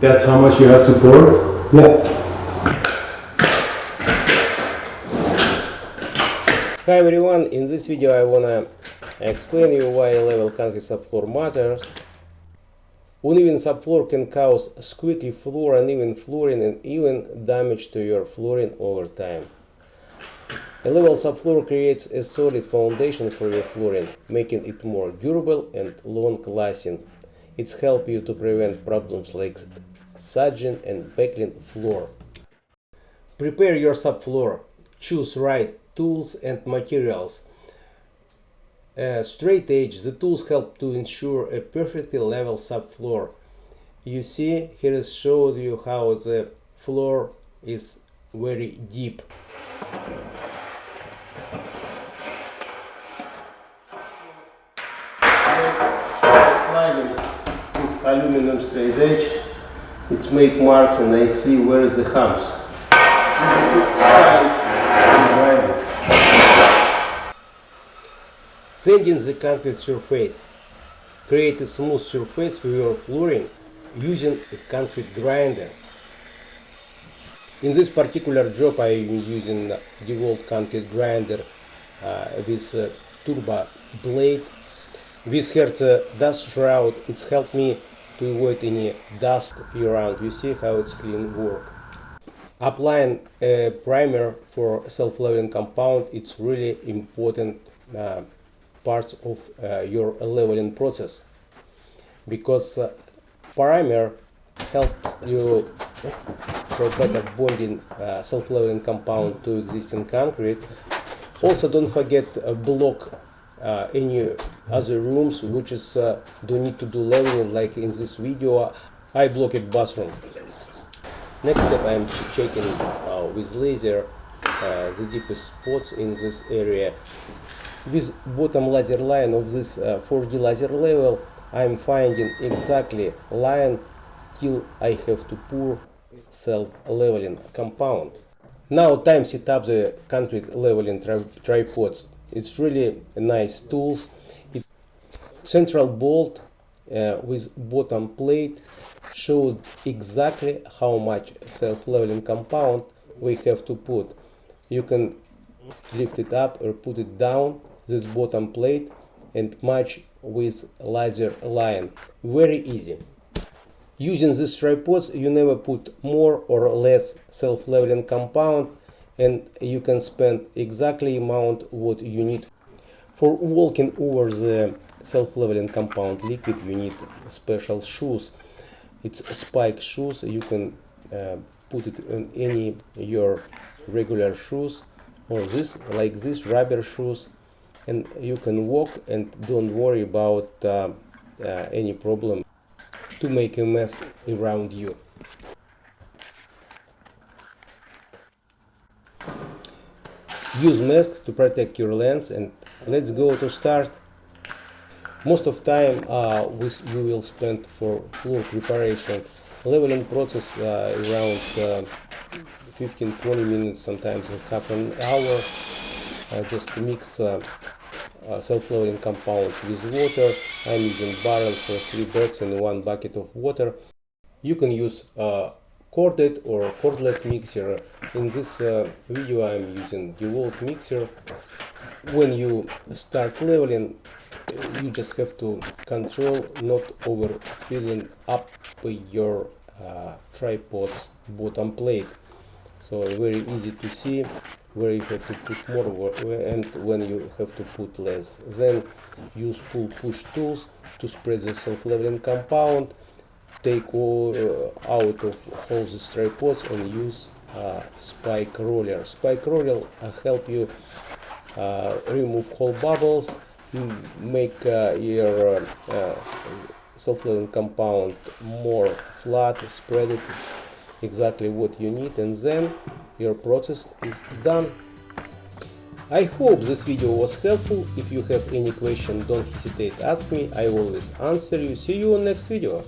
That's how much you have to pour? Yeah. Hi everyone, in this video I wanna explain you why level concrete subfloor matters. Uneven subfloor can cause squeaky floor, uneven flooring, and even damage to your flooring over time. A level subfloor creates a solid foundation for your flooring, making it more durable and long-lasting. It helps you to prevent problems like sagging and buckling floor. Prepare your subfloor. Choose right tools and materials. Straight edge, the tools help to ensure a perfectly level subfloor. You see, here is showed you how the floor is very deep. Sliding this aluminum straight edge, it's make marks and I see where is the humps. Sanding the concrete surface. Create a smooth surface for your flooring using a concrete grinder. In this particular job I am using DeWalt concrete grinder with turbo blade. With her dust shroud, it's helped me to avoid any dust around. You see how it's clean work. Applying a primer for self-leveling compound, it's really important part of your leveling process, because primer helps you for better bonding self-leveling compound to existing concrete. Also, don't forget block any other rooms which is don't need to do leveling, like in this video I blocked bathroom. Next step, I am checking with laser the deepest spots in this area. With bottom laser line of this 4D laser level, I am finding exactly line till I have to pour self-leveling compound. Now time set up the concrete leveling tripods. It's really a nice tools. Central bolt with bottom plate showed exactly how much self-leveling compound we have to put. You can lift it up or put it down, this bottom plate, and match with laser line. Very easy. Using these tripods, you never put more or less self-leveling compound, and you can spend exactly amount what you need. For walking over the self-leveling compound liquid, you need special shoes. It's spike shoes. You can put it on any your regular shoes, or this like this rubber shoes, and you can walk and don't worry about any problem to make a mess around you. Use mask to protect your lens, and let's go to start. Most of time we will spend for floor preparation. Leveling process around 15-20 minutes, sometimes half an hour. Just mix self-leveling compound with water. I'm using barrel for 3 bags and 1 bucket of water. You can use corded or cordless mixer. In this video I'm using DeWalt mixer. When you start leveling, you just have to control not overfilling up your tripod's bottom plate. So very easy to see where you have to put more and when you have to put less. Then use pull-push tools to spread the self-leveling compound. Take out of all these tripods and use spike roller. Spike roller help you remove whole bubbles, make your self-leveling compound more flat, spread it exactly what you need, and then your process is done. I hope this video was helpful. If you have any question, don't hesitate to ask me. I always answer you. See you on next video.